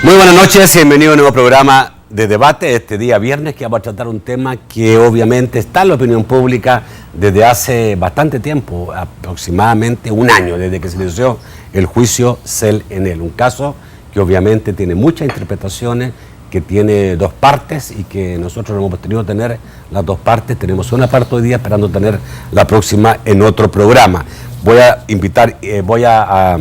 Muy buenas noches y bienvenido a un nuevo programa de debate este día viernes, que vamos a tratar un tema que obviamente está en la opinión pública desde hace bastante tiempo, aproximadamente un año, desde que se inició el juicio Cell Enel. Un caso que obviamente tiene muchas interpretaciones, que tiene dos partes y que nosotros no hemos tenido tener las dos partes. Tenemos una parte hoy día esperando tener la próxima en otro programa. Voy a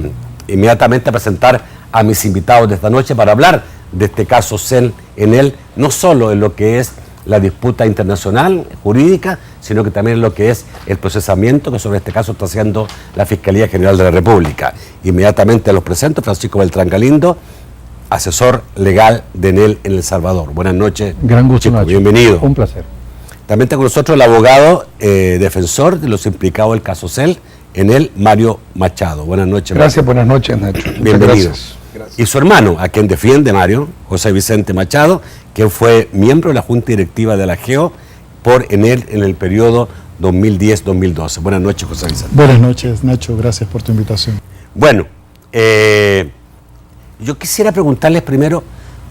inmediatamente a presentar a mis invitados de esta noche para hablar de este caso Cell Enel, no solo en lo que es la disputa internacional jurídica, sino que también en lo que es el procesamiento que sobre este caso está haciendo la Fiscalía General de la República. Inmediatamente los presento: Francisco Beltrán Galindo, asesor legal de Enel en El Salvador. Buenas noches. Gran gusto, Chico, Nacho. Bienvenido. Un placer. También está con nosotros el abogado defensor de los implicados del caso Cell Enel, Mario Machado. Buenas noches, Mario. Gracias, buenas noches, Nacho. Bienvenido. Gracias. Y su hermano, a quien defiende Mario, José Vicente Machado, quien fue miembro de la Junta Directiva de la GEO por Enel en el periodo 2010-2012. Buenas noches, José Vicente. Buenas noches, Nacho. Gracias por tu invitación. Bueno, yo quisiera preguntarles primero,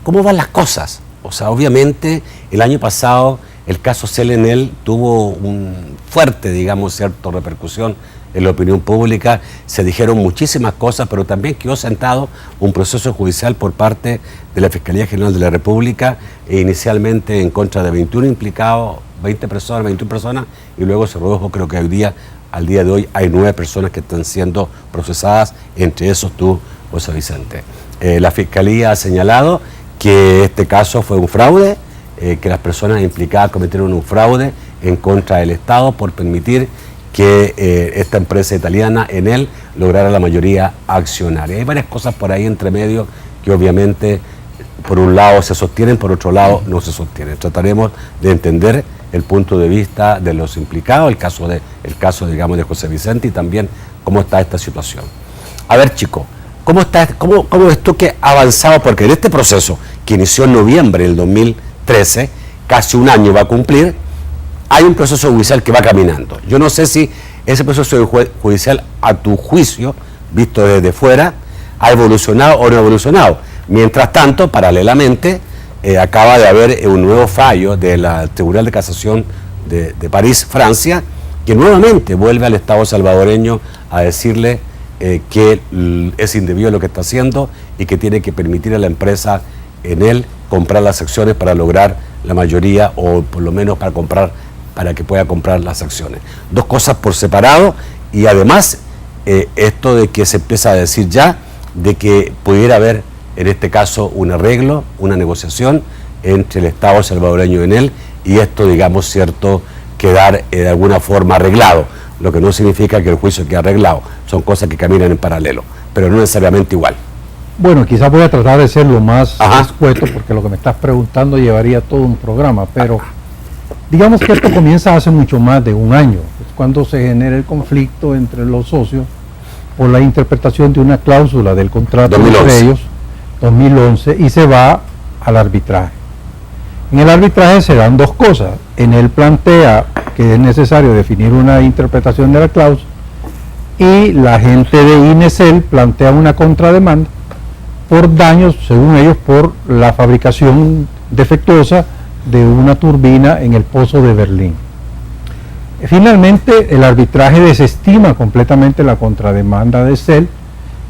¿cómo van las cosas? O sea, obviamente, el año pasado el caso Cell Enel tuvo un fuerte, digamos, cierta repercusión en la opinión pública. Se dijeron muchísimas cosas, pero también quedó sentado un proceso judicial por parte de la Fiscalía General de la República, inicialmente en contra de 21 implicados, 21 personas, y luego se redujo, creo que al día de hoy hay 9 personas que están siendo procesadas, entre esos tú, José Vicente. La Fiscalía ha señalado que este caso fue un fraude, que las personas implicadas cometieron un fraude en contra del Estado por permitir que esta empresa italiana, Enel, lograra la mayoría accionaria. Hay varias cosas por ahí entre medio que obviamente por un lado se sostienen, por otro lado no se sostienen. Trataremos de entender el punto de vista de los implicados, el caso digamos de José Vicente, y también cómo está esta situación. A ver, chicos, ¿cómo ves tú que ha avanzado? Porque en este proceso que inició en noviembre del 2013, casi un año va a cumplir, hay un proceso judicial que va caminando. Yo no sé si ese proceso judicial, a tu juicio, visto desde fuera, ha evolucionado o no ha evolucionado. Mientras tanto, paralelamente, acaba de haber un nuevo fallo del Tribunal de Casación de París, Francia, que nuevamente vuelve al Estado salvadoreño a decirle que es indebido lo que está haciendo y que tiene que permitir a la empresa Enel comprar las acciones para lograr la mayoría, o por lo menos para que pueda comprar las acciones. Dos cosas por separado, y además esto de que se empieza a decir ya de que pudiera haber en este caso un arreglo, una negociación entre el Estado salvadoreño y Enel, y esto, digamos, cierto, quedar de alguna forma arreglado, lo que no significa que el juicio quede arreglado. Son cosas que caminan en paralelo, pero no necesariamente igual. Bueno, quizás voy a tratar de ser lo más escueto, porque lo que me estás preguntando llevaría todo un programa, pero digamos que esto comienza hace mucho más de un año. Es cuando se genera el conflicto entre los socios por la interpretación de una cláusula del contrato 2011. entre ellos, 2011, y se va al arbitraje. En el arbitraje se dan dos cosas. Enel plantea que es necesario definir una interpretación de la cláusula, y la gente de Inesel plantea una contrademanda por daños, según ellos, por la fabricación defectuosa de una turbina en el pozo de Berlín. Finalmente, el arbitraje desestima completamente la contrademanda de Cell,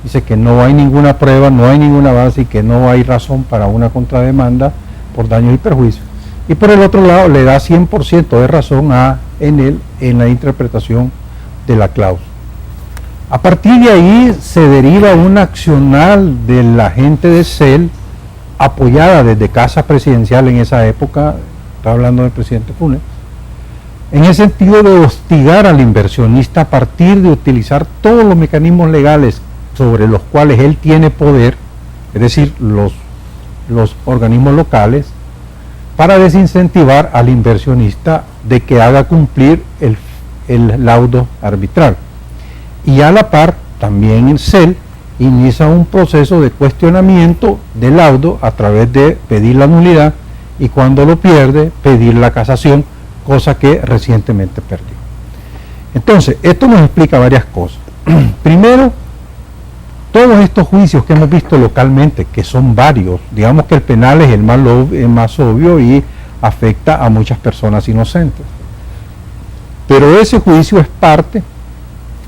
dice que no hay ninguna prueba, no hay ninguna base y que no hay razón para una contrademanda por daños y perjuicios. Y por el otro lado, le da 100% de razón a Enel en la interpretación de la cláusula. A partir de ahí se deriva una accional de la gente de Cell, apoyada desde Casa Presidencial en esa época, está hablando del presidente Funes, en el sentido de hostigar al inversionista a partir de utilizar todos los mecanismos legales sobre los cuales él tiene poder, es decir, los organismos locales, para desincentivar al inversionista de que haga cumplir el laudo arbitral. Y a la par, también en Cell inicia un proceso de cuestionamiento del laudo a través de pedir la nulidad, y cuando lo pierde, pedir la casación, cosa que recientemente perdió. Entonces, esto nos explica varias cosas. Primero, todos estos juicios que hemos visto localmente, que son varios, digamos que el penal es el más obvio y afecta a muchas personas inocentes. Pero ese juicio es parte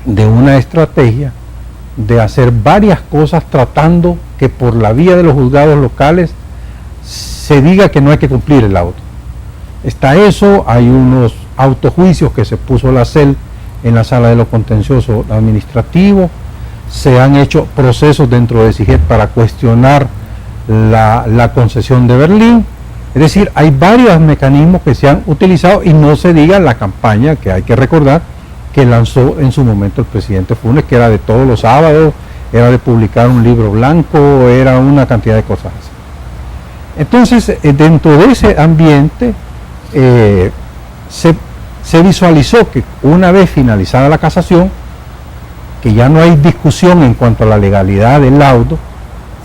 de una estrategia de hacer varias cosas tratando que por la vía de los juzgados locales se diga que no hay que cumplir el auto. Está eso, hay unos autojuicios que se puso la CEL en la sala de lo contencioso administrativo, se han hecho procesos dentro de CIGET para cuestionar la concesión de Berlín. Es decir, hay varios mecanismos que se han utilizado y no se diga la campaña que hay que recordar que lanzó en su momento el presidente Funes, que era de todos los sábados, era de publicar un libro blanco, era una cantidad de cosas así. Entonces, dentro de ese ambiente, se visualizó que una vez finalizada la casación, que ya no hay discusión en cuanto a la legalidad del laudo,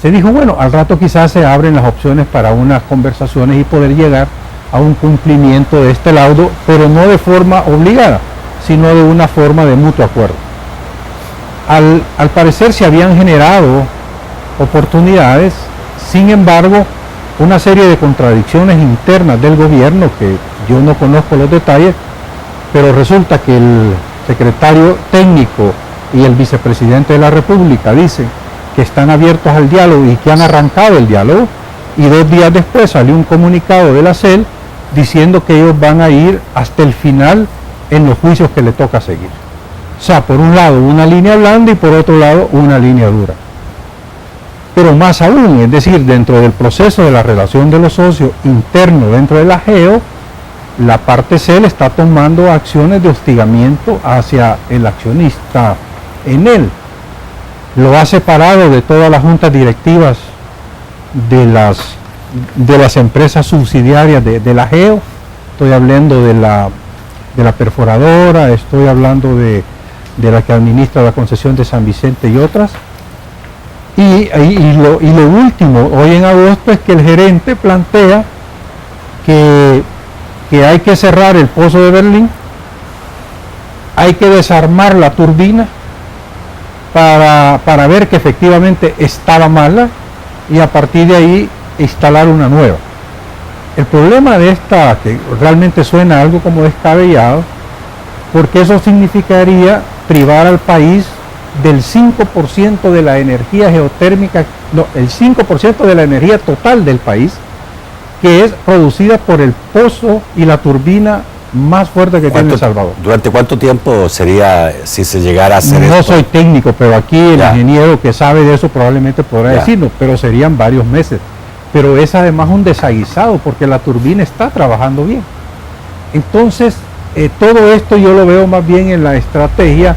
se dijo, bueno, al rato quizás se abren las opciones para unas conversaciones y poder llegar a un cumplimiento de este laudo, pero no de forma obligada, sino de una forma de mutuo acuerdo. Al parecer se habían generado oportunidades, sin embargo, una serie de contradicciones internas del gobierno, que yo no conozco los detalles, pero resulta que el secretario técnico y el vicepresidente de la República dicen que están abiertos al diálogo y que han arrancado el diálogo, y 2 días después salió un comunicado de la CEL diciendo que ellos van a ir hasta el final en los juicios que le toca seguir. O sea, por un lado una línea blanda y por otro lado una línea dura. Pero más aún, es decir, dentro del proceso de la relación de los socios interno dentro de la GEO, la parte CEL está tomando acciones de hostigamiento hacia el accionista en él. Lo ha separado de todas las juntas directivas de las empresas subsidiarias de la GEO. Estoy hablando de la perforadora, estoy hablando de la que administra la concesión de San Vicente y otras. Y lo último, hoy en agosto, es que el gerente plantea que hay que cerrar el pozo de Berlín, hay que desarmar la turbina para ver que efectivamente estaba mala y a partir de ahí instalar una nueva. El problema de esta, que realmente suena algo como descabellado, porque eso significaría privar al país del 5% de la energía geotérmica, no, el 5% de la energía total del país, que es producida por el pozo y la turbina más fuerte que tiene El Salvador. ¿Durante cuánto tiempo sería si se llegara a hacer esto? No soy técnico, pero aquí el ingeniero que sabe de eso probablemente podrá decirnos, pero serían varios meses. Pero es además un desaguisado porque la turbina está trabajando bien. Entonces, todo esto yo lo veo más bien en la estrategia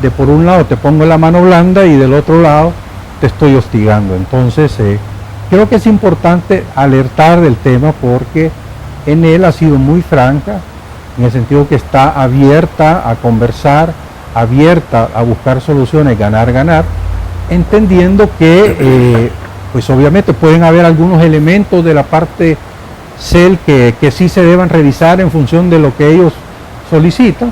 de por un lado te pongo la mano blanda y del otro lado te estoy hostigando. Entonces, creo que es importante alertar del tema porque en él ha sido muy franca, en el sentido que está abierta a conversar, abierta a buscar soluciones, ganar, entendiendo que pues obviamente pueden haber algunos elementos de la parte CEL que sí se deban revisar en función de lo que ellos solicitan,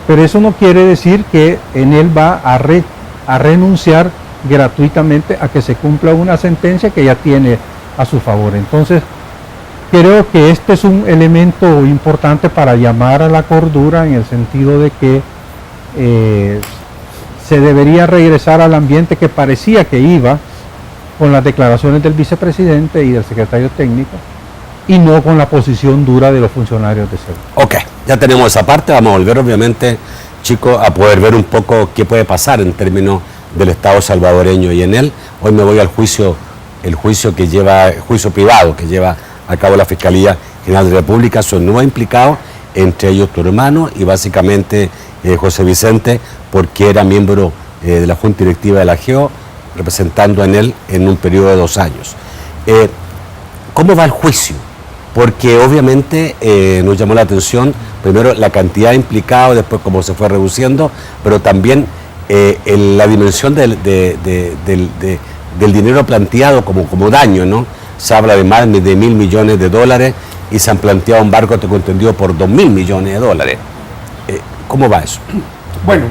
pero eso no quiere decir que en él va a renunciar gratuitamente a que se cumpla una sentencia que ya tiene a su favor. Entonces, creo que este es un elemento importante para llamar a la cordura en el sentido de que se debería regresar al ambiente que parecía que iba con las declaraciones del vicepresidente y del secretario técnico y no con la posición dura de los funcionarios de CEL. Ok, ya tenemos esa parte, vamos a volver obviamente, chicos, a poder ver un poco qué puede pasar en términos del Estado salvadoreño y en él. Hoy me voy al juicio, el juicio privado que lleva a cabo la Fiscalía General de la República. Son 9 implicados, entre ellos tu hermano y básicamente José Vicente, porque era miembro de la Junta Directiva de la GEO, representando en él en un periodo de 2 años. ¿Cómo va el juicio? Porque obviamente nos llamó la atención, primero la cantidad de implicados, después cómo se fue reduciendo, pero también la dimensión del dinero planteado como daño, ¿no? Se habla de más de $1.000 millones y se han planteado un barco, tengo entendido, por $2.000 millones. ¿Cómo va eso? Bueno,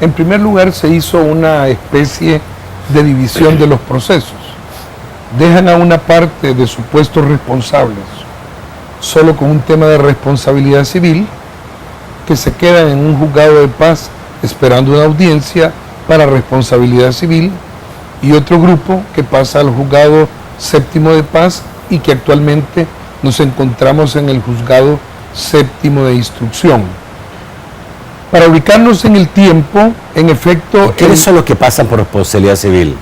en primer lugar se hizo una especie de división de los procesos. Dejan a una parte de supuestos responsables solo con un tema de responsabilidad civil, que se quedan en un juzgado de paz esperando una audiencia para responsabilidad civil, y otro grupo que pasa al juzgado séptimo de paz y que actualmente nos encontramos en el juzgado séptimo de instrucción. Para ubicarnos en el tiempo, en efecto... ¿Quiénes son los que pasan por responsabilidad civil?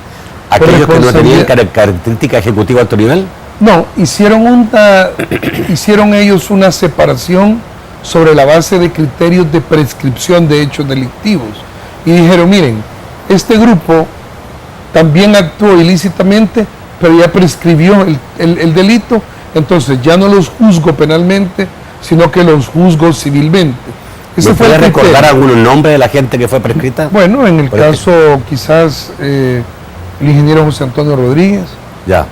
¿Aquellos que no tenían característica ejecutiva a alto nivel? No, hicieron ellos una separación sobre la base de criterios de prescripción de hechos delictivos. Y dijeron, miren, este grupo también actuó ilícitamente, pero ya prescribió el delito, entonces ya no los juzgo penalmente, sino que los juzgo civilmente. ¿Me puede recordar algunos nombres de la gente que fue prescrita? Bueno, en el caso quizás el ingeniero José Antonio Rodríguez,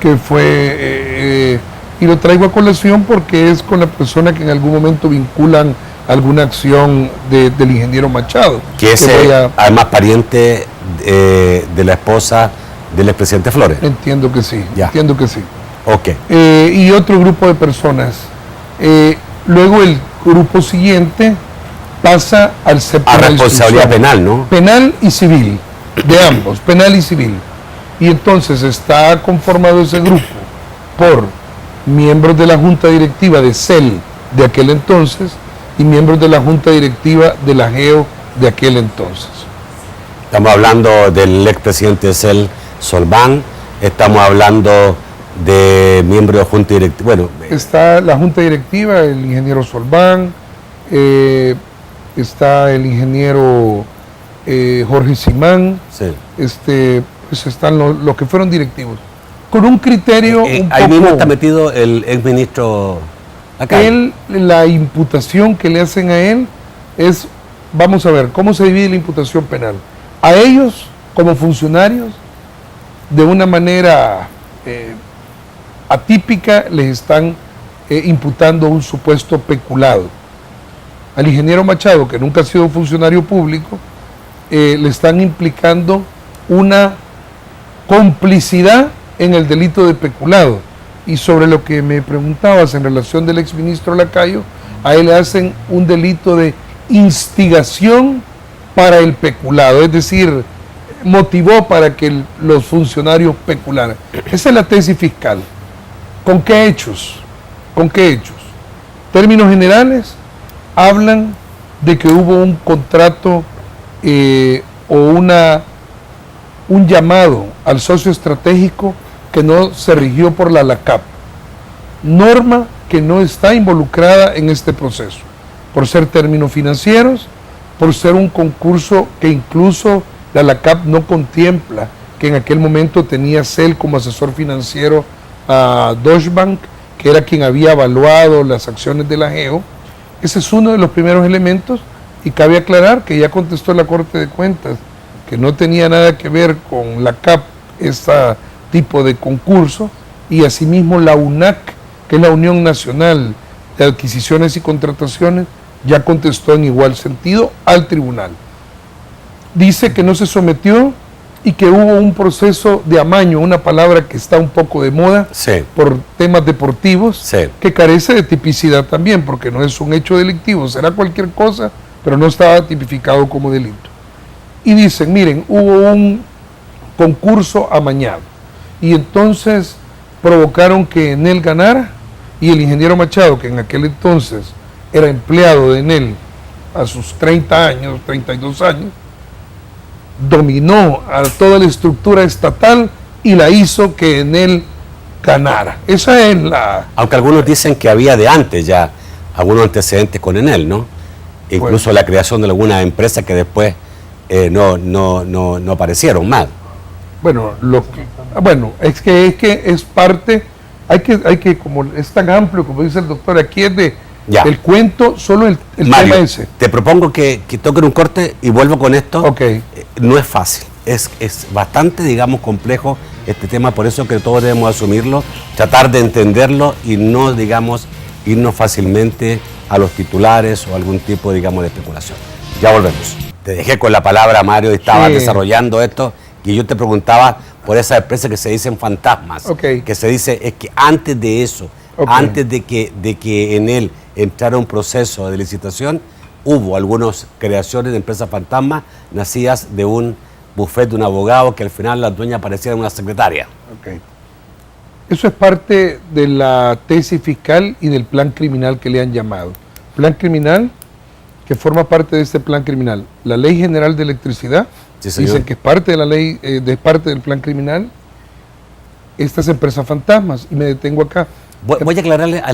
que fue, y lo traigo a colación porque es con la persona que en algún momento vinculan alguna acción del ingeniero Machado. Que es además pariente de la esposa del expresidente Flores. Entiendo que sí, entiendo que sí. Ok. Y otro grupo de personas. Luego el grupo siguiente pasa al séptimo. A responsabilidad penal, ¿no? Penal y civil, de ambos, penal y civil. Y entonces está conformado ese grupo por miembros de la junta directiva de CEL de aquel entonces y miembros de la junta directiva de la GEO de aquel entonces. Estamos hablando del expresidente de CEL, Solván, estamos hablando de miembros de junta directiva. Bueno, está la junta directiva, el ingeniero Solván, está el ingeniero Jorge Simán, sí. Pues están los que fueron directivos, con un criterio un ahí poco... mismo está metido el exministro acá. La imputación que le hacen a él es, vamos a ver, ¿cómo se divide la imputación penal? A ellos, como funcionarios, de una manera atípica, les están imputando un supuesto peculado. Al ingeniero Machado, que nunca ha sido funcionario público, le están implicando una complicidad en el delito de peculado. Y sobre lo que me preguntabas en relación del exministro Lacayo, a él le hacen un delito de instigación para el peculado, es decir, motivó para que los funcionarios pecularan. Esa es la tesis fiscal. ¿Con qué hechos? ¿Con qué hechos? Términos generales hablan de que hubo un contrato o un llamado al socio estratégico que no se rigió por la LACAP, norma que no está involucrada en este proceso, por ser términos financieros, por ser un concurso que incluso la LACAP no contempla, que en aquel momento tenía CEL como asesor financiero a Deutsche Bank, que era quien había evaluado las acciones de la GEO. Ese es uno de los primeros elementos, y cabe aclarar que ya contestó la Corte de Cuentas que no tenía nada que ver con la CAP, este tipo de concurso, y asimismo la UNAC, que es la Unión Nacional de Adquisiciones y Contrataciones, ya contestó en igual sentido al tribunal. Dice que no se sometió y que hubo un proceso de amaño, una palabra que está un poco de moda, sí, por temas deportivos, sí, que carece de tipicidad también, porque no es un hecho delictivo, será cualquier cosa, pero no estaba tipificado como delito. Y dicen, miren, hubo un concurso amañado, y entonces provocaron que Enel ganara, y el ingeniero Machado, que en aquel entonces era empleado de Enel a sus 30 años, 32 años, dominó a toda la estructura estatal y la hizo que Enel ganara. Esa es la... Aunque algunos dicen que había de antes ya algunos antecedentes con Enel, ¿no? Incluso Bueno, la creación de algunas empresas que después no aparecieron más. Bueno, es que es parte, hay que, como es tan amplio, como dice el doctor, aquí es el cuento, solo el Mario, tema ese. te propongo que toquen un corte y vuelvo con esto. Ok. No es fácil, es bastante, digamos, complejo este tema, por eso que todos debemos asumirlo, tratar de entenderlo y no, digamos, irnos fácilmente a los titulares o algún tipo, digamos, de especulación. Ya volvemos. Te dejé con la palabra, Mario, y estabas desarrollando esto que yo te preguntaba por esas empresas que se dicen fantasmas, Ok. que se dice es que antes de eso, Ok. antes de que en él entrara un proceso de licitación, hubo algunas creaciones de empresas fantasmas nacidas de un bufete de un abogado que al final la dueña parecía una secretaria. Ok. Eso es parte de la tesis fiscal y del plan criminal que le han llamado. Plan criminal que forma parte de este plan criminal. La Ley General de Electricidad, Sí, señor. dicen que es parte de la ley, de parte del plan criminal. Estas empresas fantasmas, y me detengo acá. Voy a aclararle a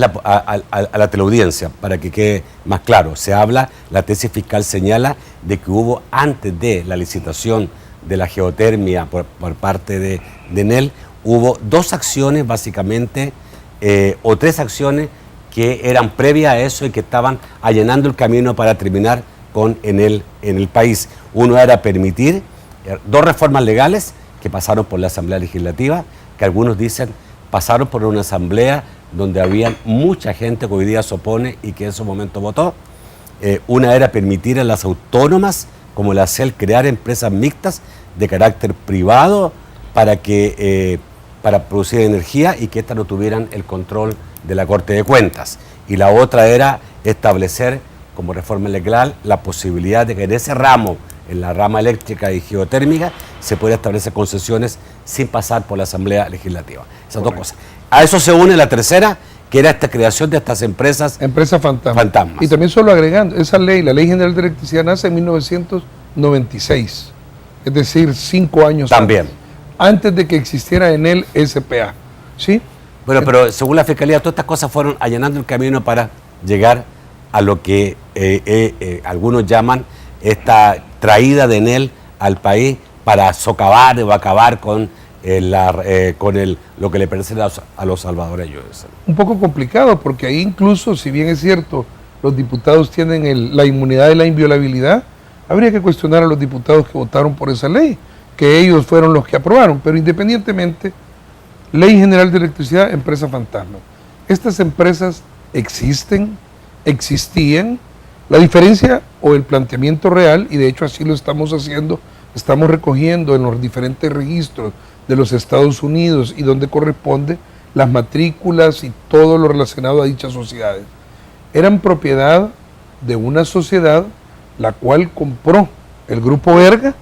la teleaudiencia para que quede más claro. Se habla, la tesis fiscal señala de que hubo antes de la licitación de la geotermia por parte de Enel, hubo dos acciones básicamente, o tres acciones que eran previas a eso y que estaban allanando el camino para terminar con Enel en el país. Uno era permitir dos reformas legales que pasaron por la Asamblea Legislativa, que algunos dicen pasaron por una asamblea donde había mucha gente que hoy día se opone y que en su momento votó. Una era permitir a las autónomas, como la CEL, crear empresas mixtas de carácter privado para producir energía y que éstas no tuvieran el control de la Corte de Cuentas. Y la otra era establecer como reforma legal la posibilidad de que en ese ramo, en la rama eléctrica y geotérmica, se pueda establecer concesiones sin pasar por la Asamblea Legislativa. Esas dos cosas. A eso se une la tercera, que era esta creación de estas empresas fantasmas. Y también solo agregando, esa ley, la Ley General de Electricidad, nace en 1996, es decir, 5 años También. antes de que existiera en el SPA. ¿Sí? Bueno, pero según la Fiscalía, todas estas cosas fueron allanando el camino para llegar a lo que algunos llaman esta traída de Enel al país para socavar o acabar con lo que le pertenece a los salvadoreños. Un poco complicado, porque ahí incluso, si bien es cierto, los diputados tienen la inmunidad de la inviolabilidad, habría que cuestionar a los diputados que votaron por esa ley, que ellos fueron los que aprobaron, pero independientemente, Ley General de Electricidad, empresa fantasma. Estas empresas existen, existían. La diferencia o el planteamiento real, y de hecho así lo estamos haciendo, estamos recogiendo en los diferentes registros de los Estados Unidos y donde corresponde las matrículas y todo lo relacionado a dichas sociedades. Eran propiedad de una sociedad la cual compró el Grupo Erga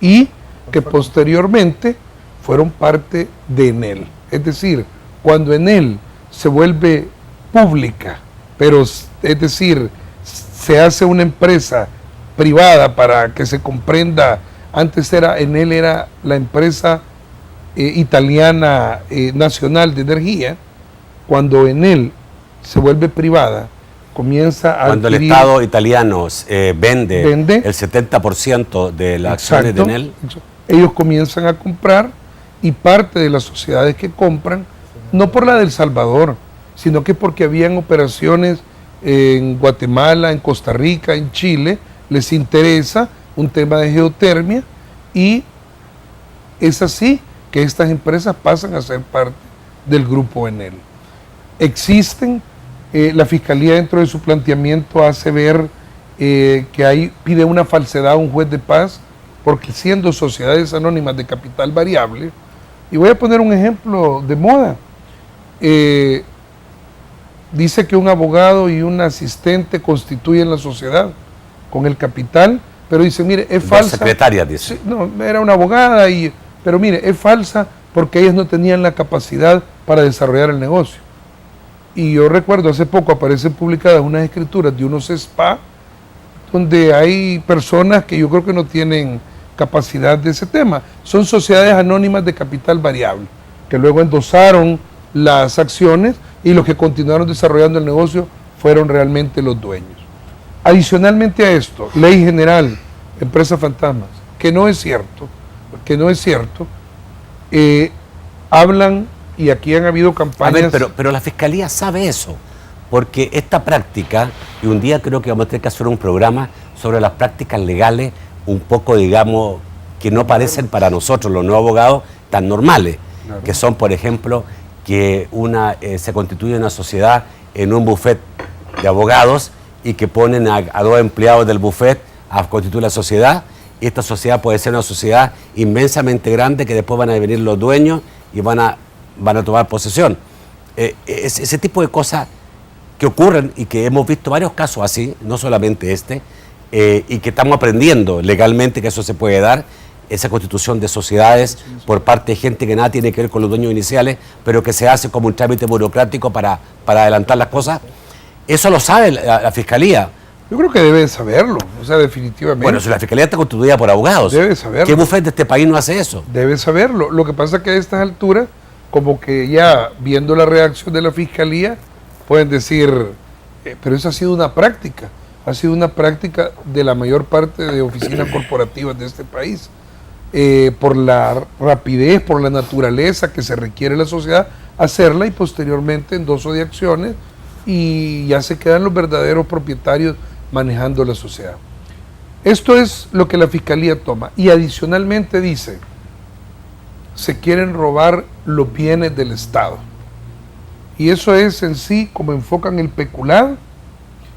y que posteriormente fueron parte de Enel. Es decir, cuando Enel se vuelve pública, pero es decir, se hace una empresa privada para que se comprenda, antes Enel era la empresa italiana nacional de energía, cuando Enel se vuelve privada, comienza a cuando adquirir, el Estado italiano vende el 70% de las acciones de exacto, Enel, ellos comienzan a comprar, y parte de las sociedades que compran, no por la del Salvador, sino que porque habían operaciones en Guatemala, en Costa Rica, en Chile, les interesa un tema de geotermia, y es así que estas empresas pasan a ser parte del Grupo Enel. Existen, la Fiscalía dentro de su planteamiento hace ver que pide una falsedad a un juez de paz, porque siendo sociedades anónimas de capital variable, y voy a poner un ejemplo de moda, dice que un abogado y un asistente constituyen la sociedad con el capital, pero dice, mire, es falsa. secretaria, dice. Sí, no, era una abogada, pero mire, es falsa porque ellos no tenían la capacidad para desarrollar el negocio. Y yo recuerdo, hace poco aparecen publicadas unas escrituras de unos spa, donde hay personas que yo creo que no tienen capacidad de ese tema. Son sociedades anónimas de capital variable, que luego endosaron las acciones y los que continuaron desarrollando el negocio fueron realmente los dueños. Adicionalmente a esto, Ley General, empresas fantasmas, que no es cierto, hablan, y aquí han habido campañas... A ver, pero la Fiscalía sabe eso, porque esta práctica, y un día creo que vamos a tener que hacer un programa sobre las prácticas legales, un poco, digamos, que no parecen para nosotros, los nuevos abogados, tan normales, claro, que son, por ejemplo, que se constituye una sociedad en un buffet de abogados y que ponen a dos empleados del buffet a constituir la sociedad y esta sociedad puede ser una sociedad inmensamente grande que después van a venir los dueños y van a tomar posesión. Ese tipo de cosas que ocurren y que hemos visto varios casos así, no solamente este, y que estamos aprendiendo legalmente que eso se puede dar, esa constitución de sociedades por parte de gente que nada tiene que ver con los dueños iniciales, pero que se hace como un trámite burocrático para adelantar las cosas. Eso lo sabe la Fiscalía. Yo creo que debe saberlo, o sea, definitivamente. Bueno, si la Fiscalía está constituida por abogados, debe saberlo. ¿Qué bufete de este país no hace eso? Debe saberlo. Lo que pasa es que a estas alturas, como que ya viendo la reacción de la Fiscalía, pueden decir, pero eso ha sido una práctica de la mayor parte de oficinas corporativas de este país. Por la rapidez, por la naturaleza que se requiere la sociedad, hacerla y posteriormente endoso de acciones y ya se quedan los verdaderos propietarios manejando la sociedad. Esto es lo que la Fiscalía toma y adicionalmente dice, se quieren robar los bienes del Estado. Y eso es en sí como enfocan el peculado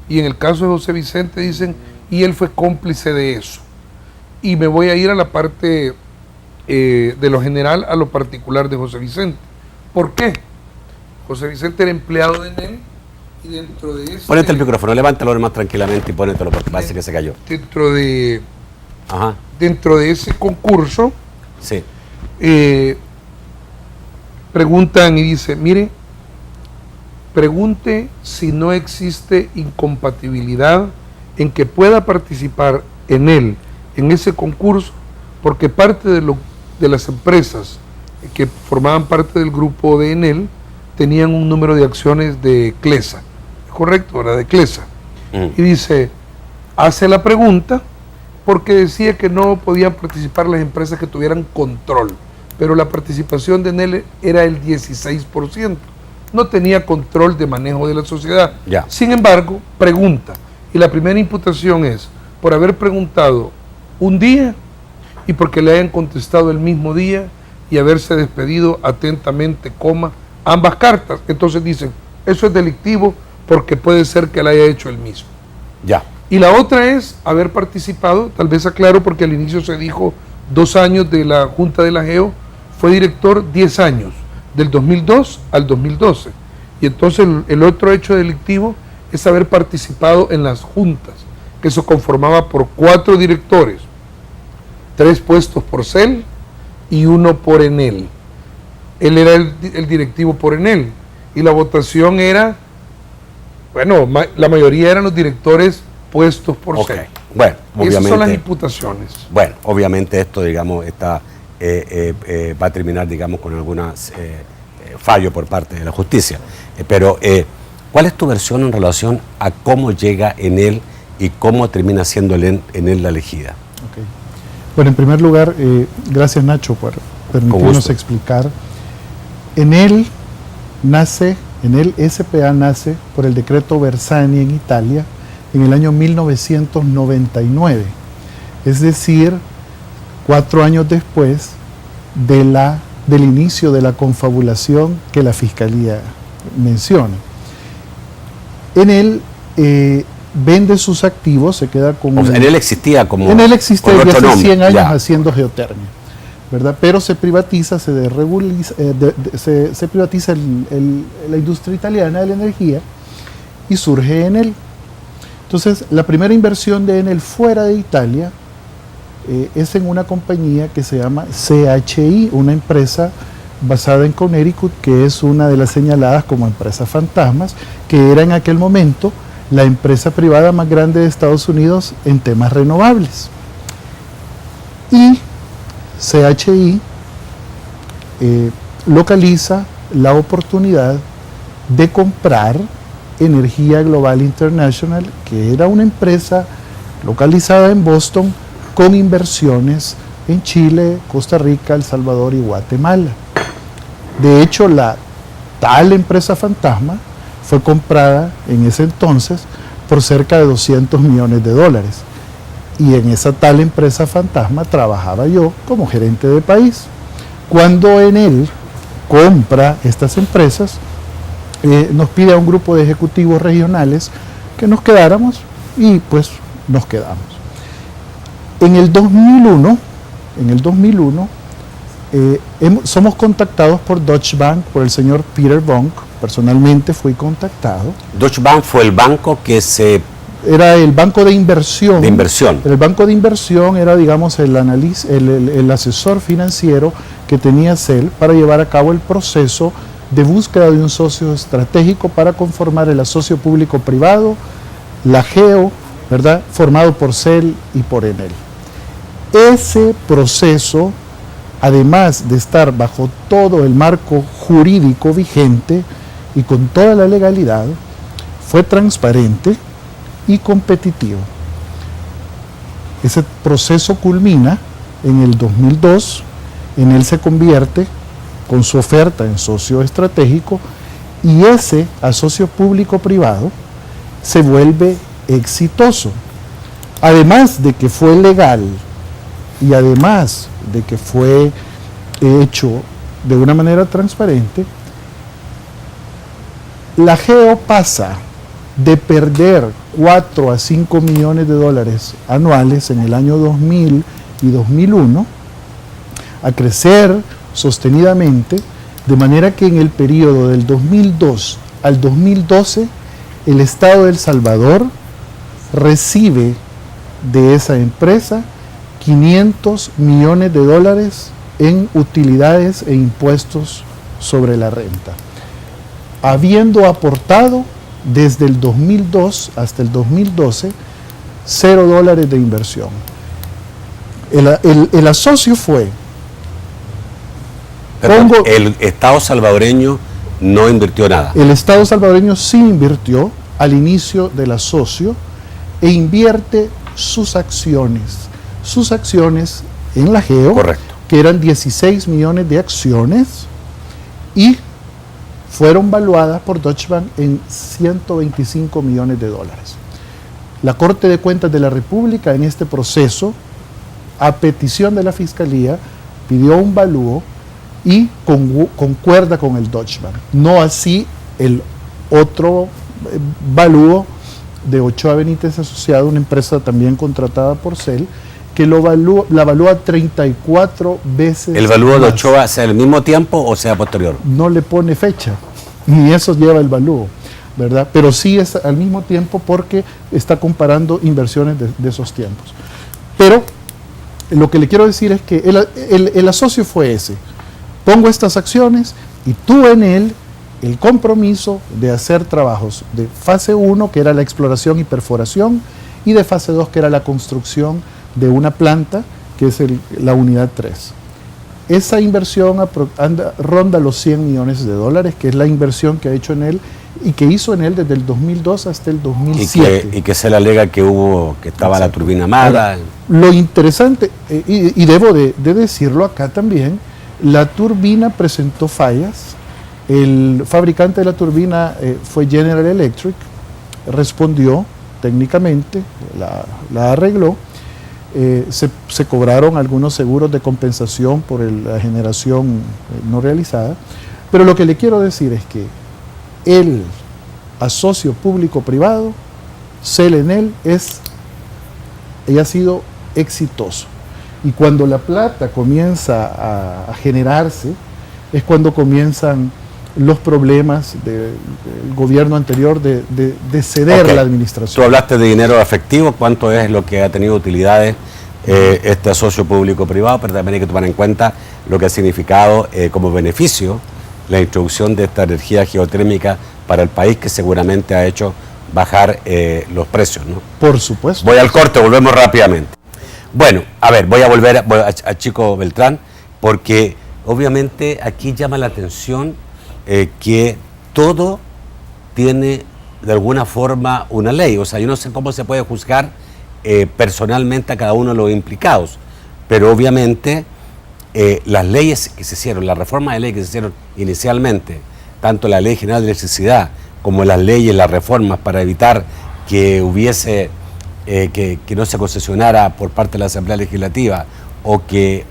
y en el caso de José Vicente dicen, y él fue cómplice de eso. Y me voy a ir a la parte de lo general a lo particular de José Vicente. ¿Por qué? José Vicente era empleado de Enel y dentro de ese... Ponete el micrófono, levántalo más tranquilamente y pónetelo porque parece que se cayó. Dentro de ese concurso, sí. Preguntan y dice, mire, pregunte si no existe incompatibilidad en que pueda participar en él, en ese concurso, porque parte de las empresas que formaban parte del grupo de Enel tenían un número de acciones de CLESA, correcto, ¿verdad? De CLESA. Y dice, hace la pregunta porque decía que no podían participar las empresas que tuvieran control, pero la participación de Enel era el 16%, no tenía control de manejo de la sociedad. Ya. Sin embargo, pregunta, y la primera imputación es por haber preguntado un día y porque le hayan contestado el mismo día y haberse despedido atentamente, ambas cartas. Entonces dicen, eso es delictivo porque puede ser que la haya hecho él mismo. Ya. Y la otra es haber participado, tal vez aclaro porque al inicio se dijo 2 años de la Junta de la GEO, fue director 10 años, del 2002 al 2012. Y entonces el otro hecho delictivo es haber participado en las juntas, que se conformaba por 4 directores, 3 puestos por CEL y 1 por Enel. Él era el directivo por Enel y la votación era, bueno, la mayoría eran los directores puestos por CEL. Bueno, obviamente, esas son las imputaciones. Bueno, obviamente esto, digamos, va a terminar, digamos, con algún fallo por parte de la justicia. Pero, ¿cuál es tu versión en relación a cómo llega Enel y cómo termina siendo Enel la elegida? Okay. Bueno, en primer lugar, gracias Nacho por permitirnos explicar. Enel S.p.A. nace por el decreto Bersani en Italia en el año 1999, es decir, 4 años después del inicio de la confabulación que la Fiscalía menciona. Enel vende sus activos, se queda con... O sea, Enel existía como... Enel existe desde hace nombre, 100 años ya. haciendo geotermia, ¿verdad? Pero se privatiza, se privatiza la industria italiana de la energía y surge Enel. Entonces, la primera inversión de Enel fuera de Italia es en una compañía que se llama CHI, una empresa basada en Connecticut, que es una de las señaladas como empresas fantasmas, que era en aquel momento la empresa privada más grande de Estados Unidos en temas renovables. Y CHI localiza la oportunidad de comprar Energía Global International, que era una empresa localizada en Boston con inversiones en Chile, Costa Rica, El Salvador y Guatemala. De hecho, la tal empresa fantasma fue comprada en ese entonces por cerca de $200 millones. Y en esa tal empresa fantasma trabajaba yo como gerente de país. Cuando Enel compra estas empresas, nos pide a un grupo de ejecutivos regionales que nos quedáramos y pues nos quedamos. En el 2001, somos contactados por Deutsche Bank, por el señor Peter Bonk. Personalmente fui contactado. Deutsche Bank fue el banco que Era el banco de inversión. De inversión. El banco de inversión era, digamos, el asesor financiero que tenía CEL para llevar a cabo el proceso de búsqueda de un socio estratégico para conformar el asocio público-privado, la GEO, ¿verdad?, formado por CEL y por Enel. Ese proceso, además de estar bajo todo el marco jurídico vigente y con toda la legalidad, fue transparente y competitivo. Ese proceso culmina en el 2002, Enel se convierte con su oferta en socio estratégico y ese asocio público-privado se vuelve exitoso. Además de que fue legal y además de que fue hecho de una manera transparente, la GEO pasa de perder 4 a 5 millones de dólares anuales en el año 2000 y 2001 a crecer sostenidamente, de manera que en el periodo del 2002 al 2012 el Estado de El Salvador recibe de esa empresa 500 millones de dólares en utilidades e impuestos sobre la renta, habiendo aportado desde el 2002 hasta el 2012 $0 de inversión. El asocio fue... el Estado salvadoreño no invirtió nada. El Estado salvadoreño sí invirtió al inicio del asocio e invierte sus acciones en la GEO, correcto, que eran 16 millones de acciones y fueron valuadas por Deutsche Bank en 125 millones de dólares. La Corte de Cuentas de la República en este proceso, a petición de la Fiscalía, pidió un valúo y concuerda con el Deutsche Bank. No así el otro valúo de Ochoa Benítez Asociado, una empresa también contratada por CEL, que la evalúa 34 veces. ¿El valúo de más. Ochoa sea al mismo tiempo o sea posterior? No le pone fecha, ni eso lleva el valúo, ¿verdad? Pero sí es al mismo tiempo porque está comparando inversiones de esos tiempos. Pero lo que le quiero decir es que el asocio fue ese. Pongo estas acciones y tú en él el compromiso de hacer trabajos de fase 1, que era la exploración y perforación, y de fase 2, que era la construcción de una planta, que es la unidad 3. Esa inversión ronda los 100 millones de dólares, que es la inversión que ha hecho en él y que hizo en él desde el 2002 hasta el 2007. Y que se le alega que estaba la turbina mala. Lo interesante, y debo de decirlo acá también, la turbina presentó fallas. El fabricante de la turbina fue General Electric, respondió técnicamente, la arregló. Se cobraron algunos seguros de compensación por la generación no realizada, pero lo que le quiero decir es que el asocio público-privado, CEL Enel, ha sido exitoso. Y cuando la plata comienza a generarse, es cuando comienzan los problemas del gobierno anterior de ceder la administración. Tú hablaste de dinero efectivo, ¿cuánto es lo que ha tenido utilidades este asocio público-privado? Pero también hay que tomar en cuenta lo que ha significado como beneficio la introducción de esta energía geotérmica para el país, que seguramente ha hecho bajar los precios, ¿no? Por supuesto. Voy al corte, volvemos rápidamente. Bueno, a ver, voy a volver a Chico Beltrán, porque obviamente aquí llama la atención que todo tiene de alguna forma una ley. O sea, yo no sé cómo se puede juzgar personalmente a cada uno de los implicados, pero obviamente las leyes que se hicieron, la reforma de ley que se hicieron inicialmente, tanto la Ley General de Electricidad como las leyes, las reformas para evitar que hubiese, que no se concesionara por parte de la Asamblea Legislativa o que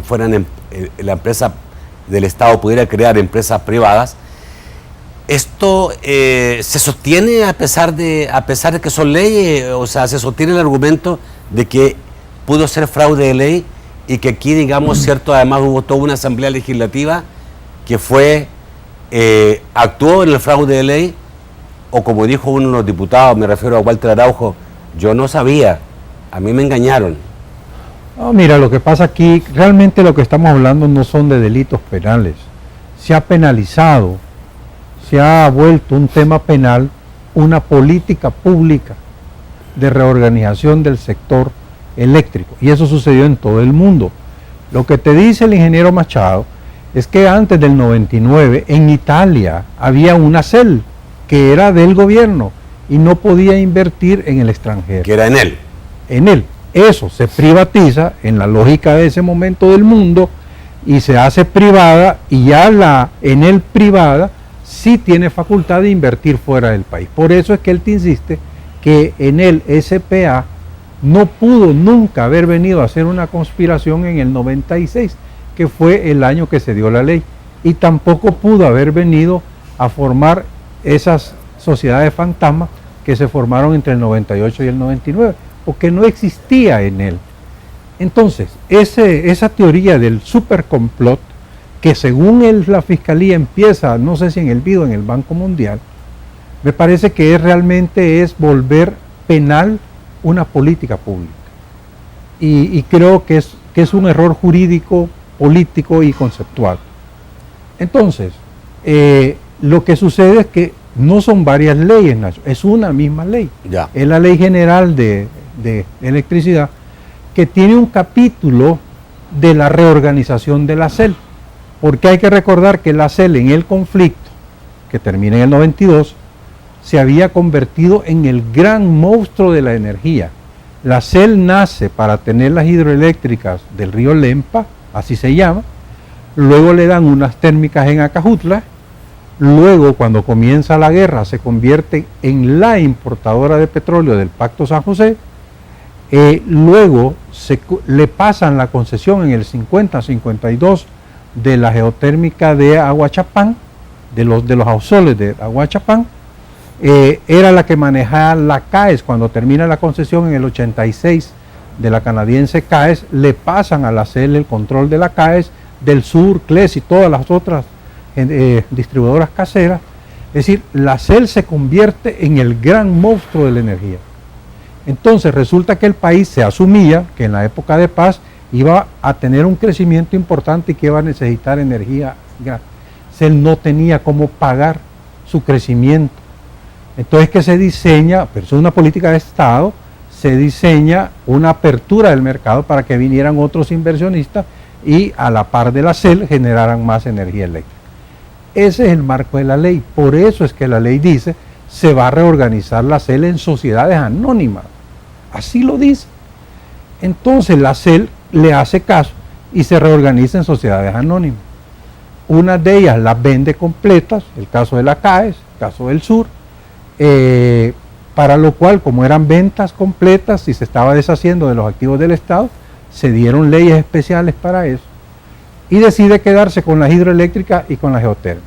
fueran la empresa del Estado pudiera crear empresas privadas, ¿Esto se sostiene a pesar de que son leyes? O sea, se sostiene el argumento de que pudo ser fraude de ley y que aquí, digamos, cierto, además hubo toda una asamblea legislativa que actuó en el fraude de ley, o como dijo uno de los diputados, me refiero a Walter Araujo, yo no sabía, a mí me engañaron. No, mira, lo que pasa aquí, realmente lo que estamos hablando no son de delitos penales. Se ha penalizado, se ha vuelto un tema penal una política pública de reorganización del sector eléctrico. Y eso sucedió en todo el mundo. Lo que te dice el ingeniero Machado es que antes del 99 en Italia había una CEL que era del gobierno y no podía invertir en el extranjero. Que era en él. En él. Eso se privatiza en la lógica de ese momento del mundo y se hace privada, y ya la Enel privada sí tiene facultad de invertir fuera del país. Por eso es que él te insiste que Enel S.p.A. no pudo nunca haber venido a hacer una conspiración en el 96, que fue el año que se dio la ley, y tampoco pudo haber venido a formar esas sociedades fantasmas que se formaron entre el 98 y el 99, porque no existía Enel. Entonces, esa teoría del supercomplot, que según la Fiscalía empieza, no sé si en el BID o en el Banco Mundial, me parece que realmente es volver penal una política pública. Y creo que es un error jurídico, político y conceptual. Entonces, lo que sucede es que no son varias leyes, Nacho, es una misma ley. Ya. Es la Ley General de Electricidad, que tiene un capítulo de la reorganización de la CEL, porque hay que recordar que la CEL en el conflicto, que termina en el 92, se había convertido en el gran monstruo de la energía. La CEL nace para tener las hidroeléctricas del río Lempa, así se llama, luego le dan unas térmicas en Acajutla, luego cuando comienza la guerra se convierte en la importadora de petróleo del Pacto San José, luego le pasan la concesión en el 50-52 de la geotérmica de Aguachapán, de los ausoles de Aguachapán. Era la que manejaba la CAES. Cuando termina la concesión en el 86 de la canadiense CAES, le pasan a la CEL el control de la CAES, del Sur, CLES y todas las otras distribuidoras caseras. Es decir, la CEL se convierte en el gran monstruo de la energía. Entonces resulta que el país se asumía que en la época de paz iba a tener un crecimiento importante y que iba a necesitar energía grande. CEL no tenía cómo pagar su crecimiento. Entonces que se diseña, pero es una política de Estado, se diseña una apertura del mercado para que vinieran otros inversionistas y a la par de la CEL generaran más energía eléctrica. Ese es el marco de la ley. Por eso es que la ley dice se va a reorganizar la CEL en sociedades anónimas. Así lo dice. Entonces la CEL le hace caso y se reorganiza en sociedades anónimas. Una de ellas las vende completas, el caso de la CAES, el caso del Sur, para lo cual, como eran ventas completas y se estaba deshaciendo de los activos del Estado, se dieron leyes especiales para eso, y decide quedarse con la hidroeléctrica y con la geotérmica.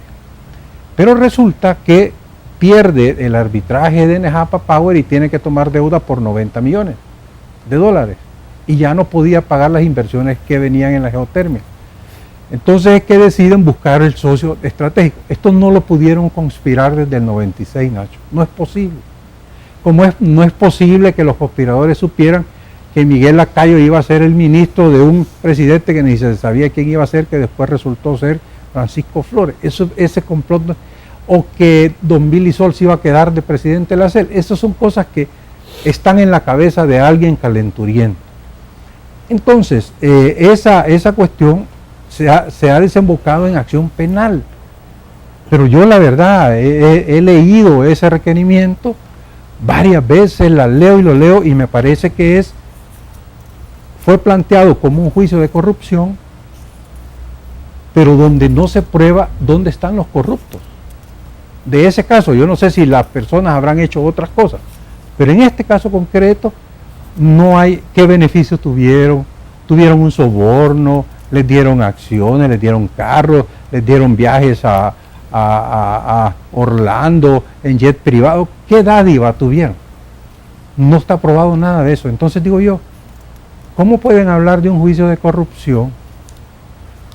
Pero resulta que pierde el arbitraje de Nejapa Power y tiene que tomar deuda por $90 millones, y ya no podía pagar las inversiones que venían en la geotérmica. Entonces es que deciden buscar el socio estratégico. Esto no lo pudieron conspirar desde el 96, Nacho. No es posible. No es posible que los conspiradores supieran que Miguel Lacayo iba a ser el ministro de un presidente que ni se sabía quién iba a ser, que después resultó ser Francisco Flores. Ese complot, o que don Billy Sol se iba a quedar de presidente de la CEL. Esas son cosas que están en la cabeza de alguien calenturiento. Entonces, esa cuestión se ha desembocado en acción penal. Pero yo la verdad he leído ese requerimiento varias veces, la leo y lo leo, y me parece que fue planteado como un juicio de corrupción, pero donde no se prueba dónde están los corruptos. De ese caso, yo no sé si las personas habrán hecho otras cosas, pero en este caso concreto no hay qué beneficios tuvieron un soborno, les dieron acciones, les dieron carros, les dieron viajes a a Orlando en jet privado. ¿Qué dádiva tuvieron? No está aprobado nada de eso. Entonces digo yo, ¿cómo pueden hablar de un juicio de corrupción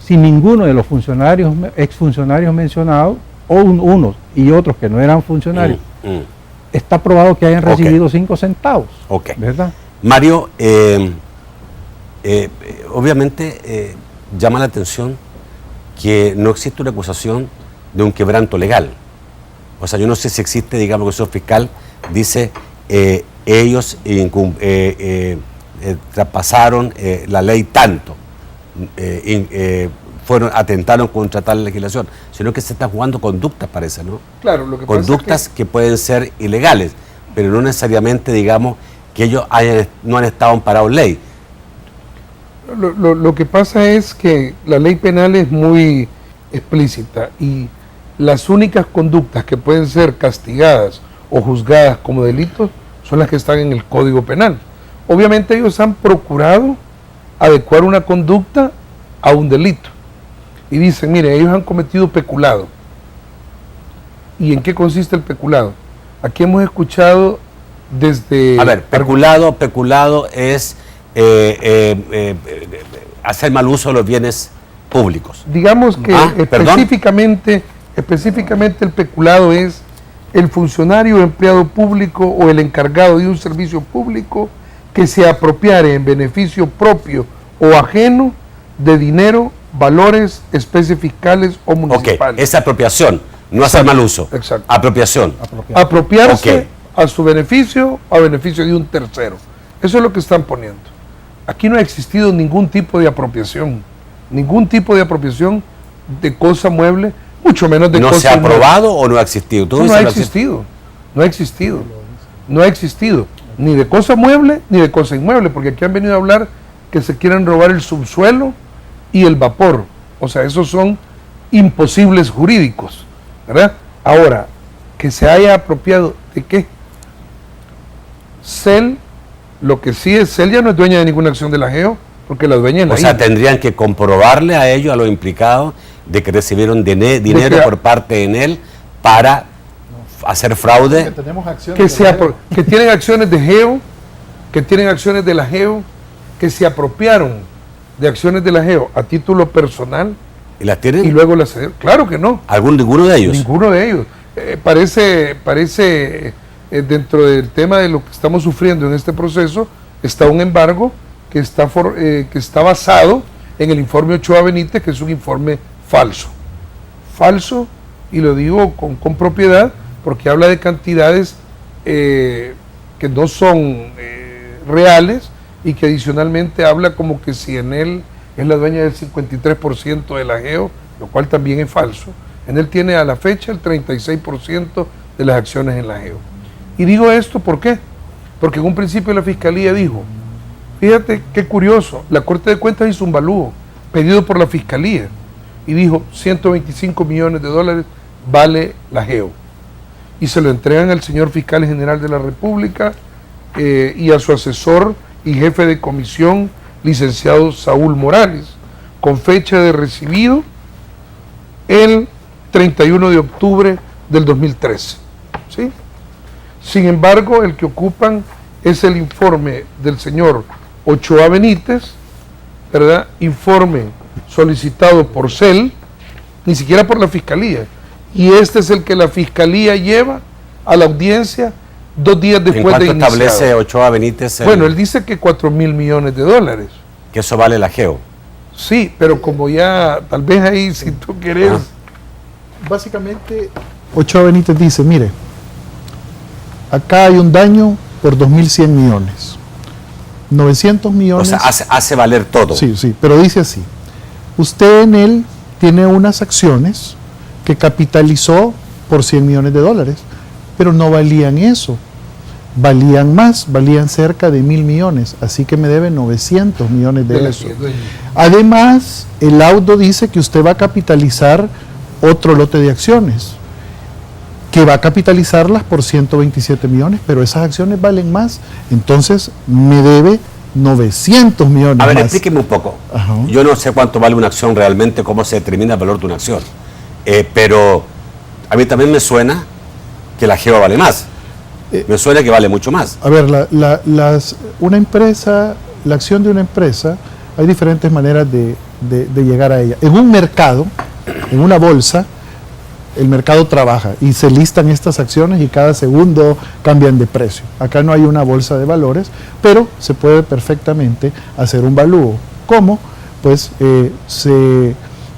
si ninguno de los funcionarios, exfuncionarios mencionados, o unos y otros que no eran funcionarios, está probado que hayan recibido 5 centavos? ¿Verdad? Mario, obviamente llama la atención que no existe una acusación de un quebranto legal. O sea, yo no sé si existe, digamos, que el señor fiscal dice ellos traspasaron la ley tanto, atentaron contra tal legislación, sino que se están jugando conductas, parece, ¿no? Claro, lo que conductas pasa es que pueden ser ilegales, pero no necesariamente, digamos, que ellos no han estado amparados en ley. Lo que pasa es que la ley penal es muy explícita y las únicas conductas que pueden ser castigadas o juzgadas como delitos son las que están en el Código Penal. Obviamente ellos han procurado adecuar una conducta a un delito y dicen, mire, ellos han cometido peculado. ¿Y en qué consiste el peculado? Aquí hemos escuchado desde... A ver, peculado es hacer mal uso de los bienes públicos. Digamos que específicamente el peculado es el funcionario, empleado público o el encargado de un servicio público que se apropiare en beneficio propio o ajeno de dinero, valores, especies fiscales o municipales. Esa apropiación, no hacer mal uso. Exacto. Apropiación. Apropiarse a su beneficio o a beneficio de un tercero. Eso es lo que están poniendo. Aquí no ha existido ningún tipo de apropiación de cosa mueble, mucho menos de cosa ¿No se ha inmueble. aprobado o no ha existido? No ha existido, ni de cosa mueble ni de cosa inmueble, porque aquí han venido a hablar que se quieren robar el subsuelo y el vapor. O sea, esos son imposibles jurídicos, ¿verdad? Ahora, que se haya apropiado ¿de qué? CEL, lo que sí es, CEL ya no es dueña de ninguna acción de la GEO, porque la dueña es la O sea, INE. tendrían que comprobarle a ellos, a los implicados, de que recibieron dinero por parte de Enel para hacer fraude. Tenemos acciones Que tienen acciones de GEO, que tienen acciones de la GEO, que se apropiaron de acciones de la GEO a título personal ¿Y las tienen? y luego las cedieron. Claro que no. ¿Ninguno de ellos? Ninguno de ellos. Parece dentro del tema de lo que estamos sufriendo en este proceso, está un embargo que está basado en el informe Ochoa Benítez, que es un informe falso. Falso, y lo digo con propiedad, porque habla de cantidades que no son reales y que adicionalmente habla como que si Enel es la dueña del 53% de la GEO, lo cual también es falso. Enel tiene a la fecha el 36% de las acciones en la GEO. Y digo esto, ¿por qué? Porque en un principio la Fiscalía dijo, fíjate qué curioso, la Corte de Cuentas hizo un balúo pedido por la Fiscalía y dijo 125 millones de dólares vale la GEO. Y se lo entregan al señor Fiscal General de la República y a su asesor y jefe de comisión, licenciado Saúl Morales, con fecha de recibido el 31 de octubre del 2013. ¿Sí? Sin embargo, el que ocupan es el informe del señor Ochoa Benítez, ¿verdad? Informe solicitado por CEL, ni siquiera por la Fiscalía. Y este es el que la Fiscalía lleva a la audiencia 2 días después de iniciado. ¿En cuánto establece Ochoa Benítez? Bueno, él dice que 4.000 millones de dólares. Que eso vale la GEO. Sí, pero como ya, tal vez ahí, si tú quieres... Básicamente, Ochoa Benítez dice, mire, acá hay un daño por 2.100 millones. 900 millones... O sea, hace valer todo. Sí, sí, pero dice así. Usted en él tiene unas acciones que capitalizó por 100 millones de dólares, pero no valían eso. Valían más, valían cerca de 1.000 millones, así que me debe 900 millones de eso. Además, el laudo dice que usted va a capitalizar otro lote de acciones, que va a capitalizarlas por 127 millones, pero esas acciones valen más, entonces me debe 900 millones A ver, más. explíqueme un poco. Ajá. Yo no sé cuánto vale una acción realmente, cómo se determina el valor de una acción, pero A mí también me suena que la GEO vale más. Me suena que vale mucho más. A ver, una empresa, la acción de una empresa, hay diferentes maneras de llegar a ella. En un mercado, en una bolsa, el mercado trabaja y se listan estas acciones y cada segundo cambian de precio. Acá no hay una bolsa de valores, pero se puede perfectamente hacer un valúo. ¿Cómo? Pues se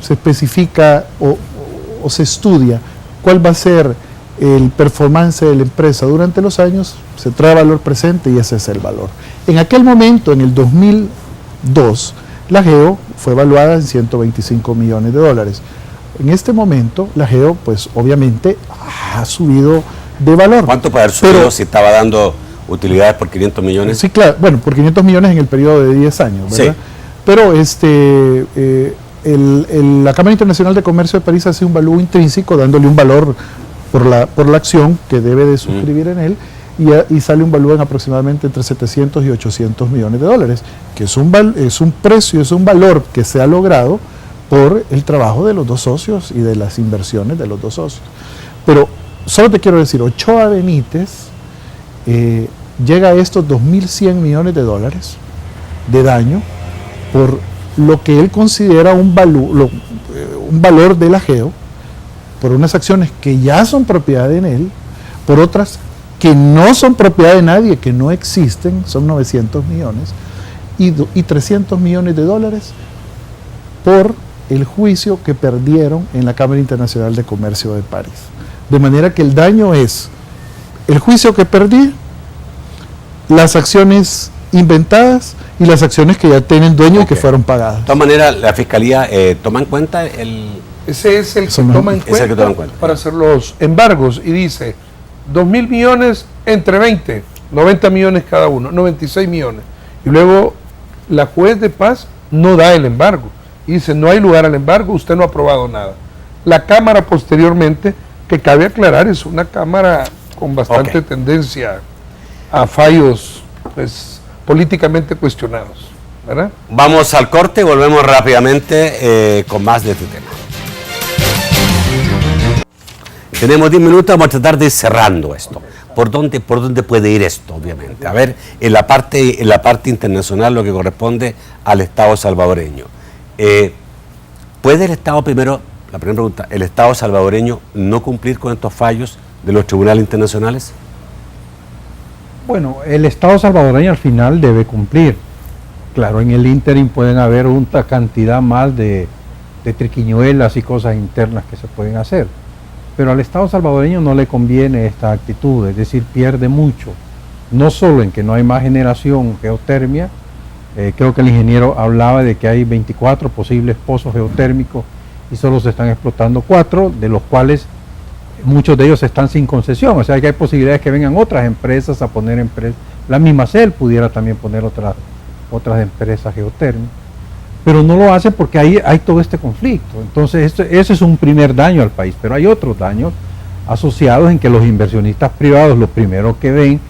especifica o se estudia cuál va a ser el performance de la empresa durante los años, se trae valor presente y ese es el valor. En aquel momento, en el 2002, la GEO fue evaluada en 125 millones de dólares. En este momento, la GEO, pues obviamente, ha subido de valor. ¿Cuánto puede haber subido si estaba dando utilidades por 500 millones? Sí, claro, bueno, por 500 millones en el periodo de 10 años, ¿verdad? Sí. Pero la Cámara Internacional de Comercio de París hace un valúo intrínseco, dándole un valor por la acción que debe de suscribir en él, y sale un valor en aproximadamente entre 700 y 800 millones de dólares, que es un precio, es un valor que se ha logrado por el trabajo de los dos socios y de las inversiones de los dos socios. Pero solo te quiero decir, Ochoa Benítez llega a estos 2.100 millones de dólares de daño por lo que él considera un valor de la GEO, por unas acciones que ya son propiedad de él, por otras que no son propiedad de nadie, que no existen, son 900 millones, y 300 millones de dólares por el juicio que perdieron en la Cámara Internacional de Comercio de París. De manera que el daño es el juicio que perdí, las acciones inventadas y las acciones que ya tienen dueño y que fueron pagadas. De todas maneras, la Fiscalía toma en cuenta Ese es el que toma en cuenta para hacer los embargos y dice 2.000 millones entre 20, 90 millones cada uno, 96 millones. Y luego la juez de paz no da el embargo y dice no hay lugar al embargo, usted no ha aprobado nada. La Cámara posteriormente, que cabe aclarar, es una Cámara con bastante tendencia a fallos pues políticamente cuestionados, ¿verdad? Vamos al corte y volvemos rápidamente con más de este tema. Tenemos 10 minutos, vamos a tratar de ir cerrando esto. ¿Por dónde puede ir esto, obviamente? A ver, en la parte internacional, lo que corresponde al Estado salvadoreño. ¿Puede el Estado, primera pregunta, el Estado salvadoreño no cumplir con estos fallos de los tribunales internacionales? Bueno, el Estado salvadoreño al final debe cumplir. Claro, en el ínterin pueden haber una cantidad más de triquiñuelas y cosas internas que se pueden hacer. Pero al Estado salvadoreño no le conviene esta actitud, es decir, pierde mucho. No solo en que no hay más generación geotermia, creo que el ingeniero hablaba de que hay 24 posibles pozos geotérmicos y solo se están explotando 4, de los cuales muchos de ellos están sin concesión, o sea que hay posibilidades que vengan otras empresas a poner empresas. La misma CEL pudiera también poner otras empresas geotérmicas, pero no lo hacen porque hay todo este conflicto. Entonces ese es un primer daño al país, pero hay otros daños asociados en que los inversionistas privados lo primero que ven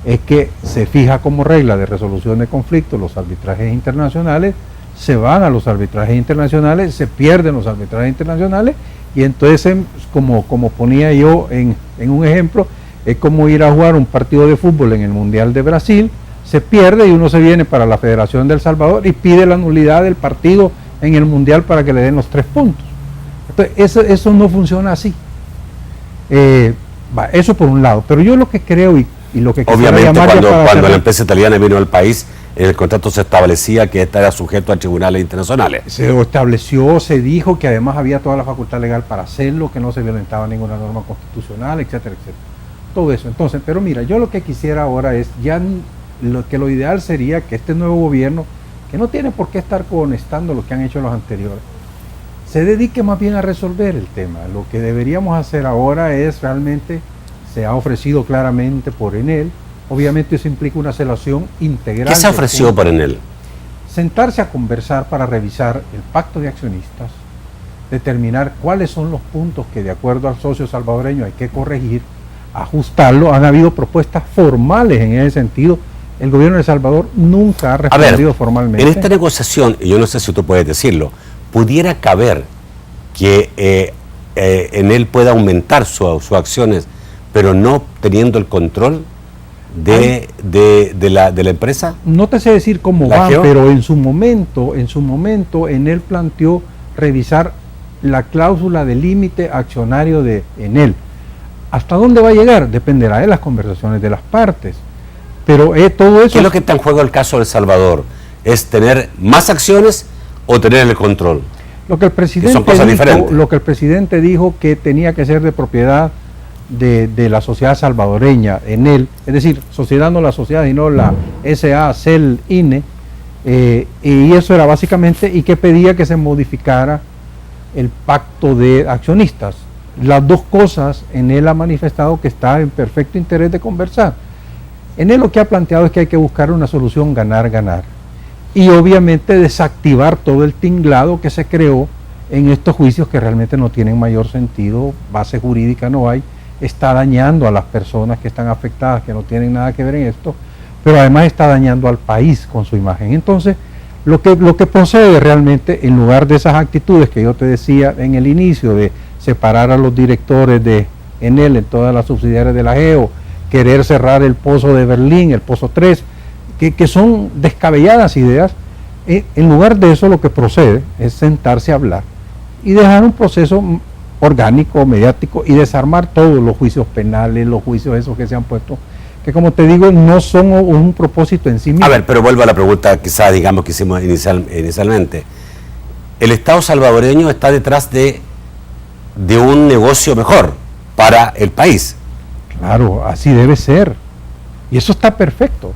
es que se fija como regla de resolución de conflictos los arbitrajes internacionales, se van a los arbitrajes internacionales, se pierden los arbitrajes internacionales y entonces, como ponía yo en un ejemplo, es como ir a jugar un partido de fútbol en el Mundial de Brasil, se pierde y uno se viene para la Federación de El Salvador y pide la nulidad del partido en el Mundial para que le den los 3 puntos. Entonces, eso no funciona así. Eso por un lado, pero yo lo que creo y lo que obviamente cuando la empresa italiana vino al país, en el contrato se establecía que esta era sujeto a tribunales internacionales. Se estableció, se dijo que además había toda la facultad legal para hacerlo, que no se violentaba ninguna norma constitucional, etcétera, etcétera. Todo eso. Entonces, pero mira, yo lo que quisiera ahora es, lo ideal sería que este nuevo gobierno, que no tiene por qué estar cohonestando lo que han hecho los anteriores, se dedique más bien a resolver el tema. Lo que deberíamos hacer ahora es realmente, se ha ofrecido claramente por Enel, obviamente eso implica una relación integral. ¿Qué se ha ofrecido por Enel? Sentarse a conversar para revisar el pacto de accionistas, determinar cuáles son los puntos que de acuerdo al socio salvadoreño hay que corregir, ajustarlo. Han habido propuestas formales en ese sentido. El gobierno de El Salvador nunca ha respondido formalmente. En esta negociación, y yo no sé si tú puedes decirlo, pudiera caber que Enel puede aumentar sus acciones, pero no teniendo el control de la empresa? No te sé decir cómo ¿La van, Geo? pero en su momento, Enel planteó revisar la cláusula de límite accionario de Enel. ¿Hasta dónde va a llegar? Dependerá de las conversaciones de las partes. Pero todo eso... ¿Qué es lo que está en juego en el caso de El Salvador? ¿Es tener más acciones o tener el control? Lo que el presidente son cosas diferentes. Lo que el presidente dijo que tenía que ser de propiedad de la sociedad salvadoreña, Enel, es decir, sociedad no la sociedad, sino la SA, CEL, INE, y eso era básicamente, y que pedía que se modificara el pacto de accionistas. Las dos cosas, Enel ha manifestado que está en perfecto interés de conversar. Enel lo que ha planteado es que hay que buscar una solución ganar-ganar. Y obviamente desactivar todo el tinglado que se creó en estos juicios que realmente no tienen mayor sentido, base jurídica no hay, está dañando a las personas que están afectadas, que no tienen nada que ver en esto, pero además está dañando al país con su imagen. Entonces, lo que procede realmente, en lugar de esas actitudes que yo te decía en el inicio, de separar a los directores de Enel en todas las subsidiarias de la GEO, querer cerrar el pozo de Berlín, el pozo 3, que son descabelladas ideas, en lugar de eso lo que procede es sentarse a hablar y dejar un proceso orgánico, mediático, y desarmar todos los juicios penales, los juicios esos que se han puesto, que como te digo, no son un propósito en sí mismo. A ver, pero vuelvo a la pregunta quizás, digamos, que hicimos inicialmente. El Estado salvadoreño está detrás de un negocio mejor para el país. Claro, así debe ser. Y eso está perfecto.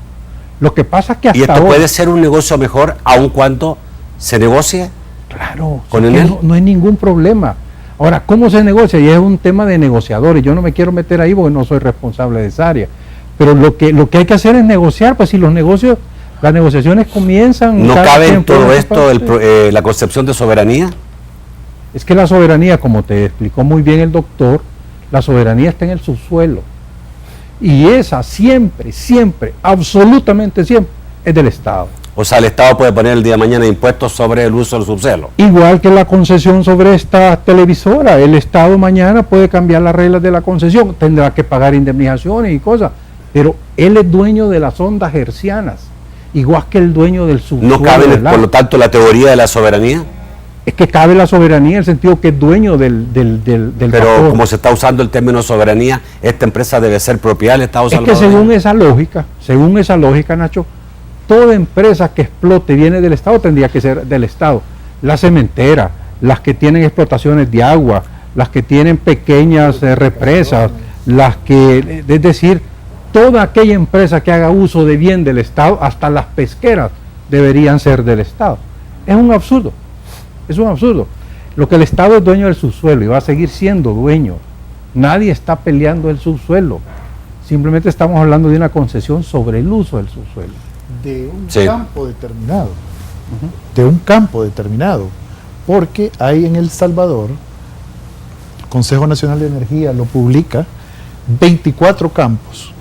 Lo que pasa es que hasta ¿Y esto ahora, puede ser un negocio mejor aun cuando se negocie? claro, con es que Enel? no hay ningún problema. Ahora, ¿cómo se negocia? Y es un tema de negociadores. Yo no me quiero meter ahí porque no soy responsable de esa área. Pero lo que hay que hacer es negociar, pues si las negociaciones comienzan... ¿No cada cabe quien en todo pone su esto parte. la concepción de soberanía? Es que la soberanía, como te explicó muy bien el doctor, la soberanía está en el subsuelo. Y esa siempre, absolutamente siempre, es del Estado. O sea, el Estado puede poner el día de mañana impuestos sobre el uso del subsuelo. Igual que la concesión sobre esta televisora, el Estado mañana puede cambiar las reglas de la concesión, tendrá que pagar indemnizaciones y cosas, pero él es dueño de las ondas hercianas, igual que el dueño del subsuelo. ¿No cabe, del por agua. lo tanto, la teoría de la soberanía? Es que cabe la soberanía en el sentido que es dueño del Pero vapor. como se está usando el término soberanía, esta empresa debe ser propiedad del Estado Es que salvadoreño. según esa lógica, Nacho, toda empresa que explote viene del Estado tendría que ser del Estado. La cementera, las que tienen explotaciones de agua, las que tienen pequeñas represas, es decir, toda aquella empresa que haga uso de bien del Estado, hasta las pesqueras deberían ser del Estado. Es un absurdo. Lo que el Estado es dueño del subsuelo y va a seguir siendo dueño. Nadie está peleando el subsuelo. Simplemente estamos hablando de una concesión sobre el uso del subsuelo. De un Sí. campo determinado. De un campo determinado. Porque hay en El Salvador, el Consejo Nacional de Energía lo publica, 24 campos.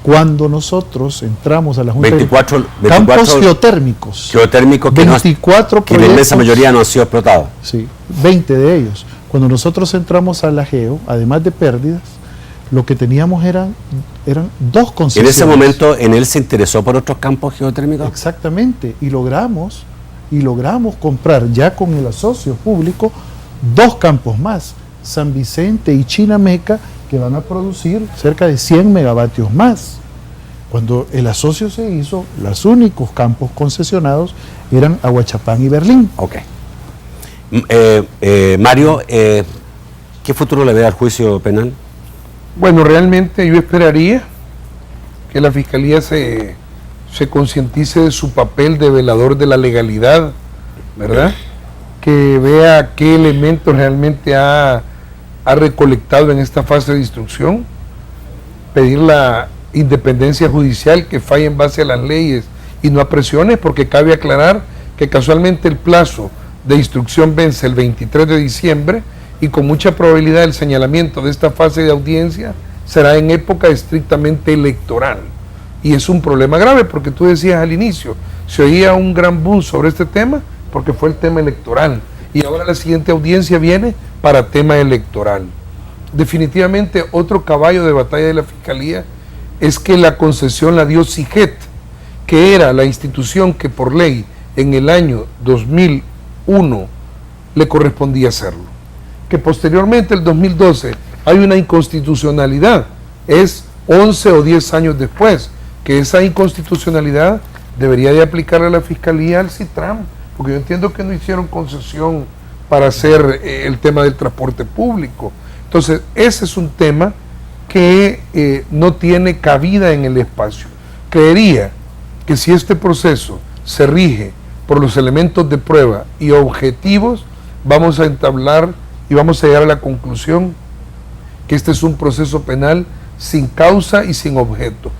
Cuando nosotros entramos a la Junta 24 campos geotérmicos, geotérmicos que, 24 que en la inmensa proyectos, mayoría no han sido explotados. sí, 20 de ellos. Cuando nosotros entramos a la GEO, además de pérdidas, lo que teníamos eran 2 En concesiones. ese momento, ¿Enel se interesó por otros campos geotérmicos? Exactamente, y logramos comprar ya con el asocio público 2 campos más, San Vicente y Chinameca, que van a producir cerca de 100 megavatios más. Cuando el asocio se hizo, los únicos campos concesionados eran Aguachapán y Berlín. Ok. Mario, ¿qué futuro le ve al juicio penal? Bueno, realmente yo esperaría que la Fiscalía se concientice de su papel de velador de la legalidad, ¿verdad? Que vea qué elementos realmente ha recolectado en esta fase de instrucción, pedir la independencia judicial que falle en base a las leyes y no a presiones, porque cabe aclarar que casualmente el plazo de instrucción vence el 23 de diciembre y con mucha probabilidad el señalamiento de esta fase de audiencia será en época estrictamente electoral. Y es un problema grave porque tú decías al inicio, se oía un gran boom sobre este tema porque fue el tema electoral. Y ahora la siguiente audiencia viene para tema electoral. Definitivamente otro caballo de batalla de la Fiscalía es que la concesión la dio SIGET, que era la institución que por ley en el año 2001 le correspondía hacerlo. Que posteriormente, el 2012, hay una inconstitucionalidad, es 11 o 10 años después, que esa inconstitucionalidad debería de aplicarle a la Fiscalía al CITRAM, porque yo entiendo que no hicieron concesión para hacer el tema del transporte público. Entonces, ese es un tema que no tiene cabida en el espacio. Creería que si este proceso se rige por los elementos de prueba y objetivos, vamos a entablar y vamos a llegar a la conclusión que este es un proceso penal sin causa y sin objeto.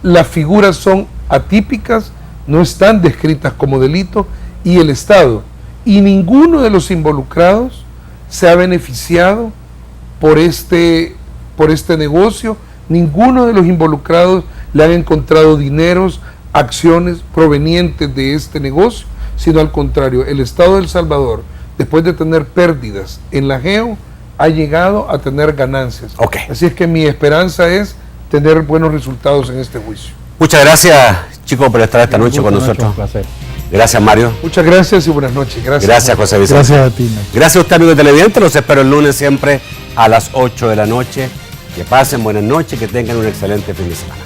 Las figuras son atípicas, no están descritas como delito, y el Estado y ninguno de los involucrados se ha beneficiado por este negocio. Ninguno de los involucrados le han encontrado dineros, acciones provenientes de este negocio, sino al contrario, el Estado de El Salvador, después de tener pérdidas en la GEO, ha llegado a tener ganancias. Así es que mi esperanza es tener buenos resultados en este juicio. Muchas gracias, chicos, por estar esta noche con nosotros. Un placer. Gracias, Mario. Muchas gracias y buenas noches. Gracias, José Vicente. Gracias a ti, Nacho. Gracias a usted, amigo televidente. Los espero el lunes siempre a las 8 de la noche. Que pasen buenas noches, que tengan un excelente fin de semana.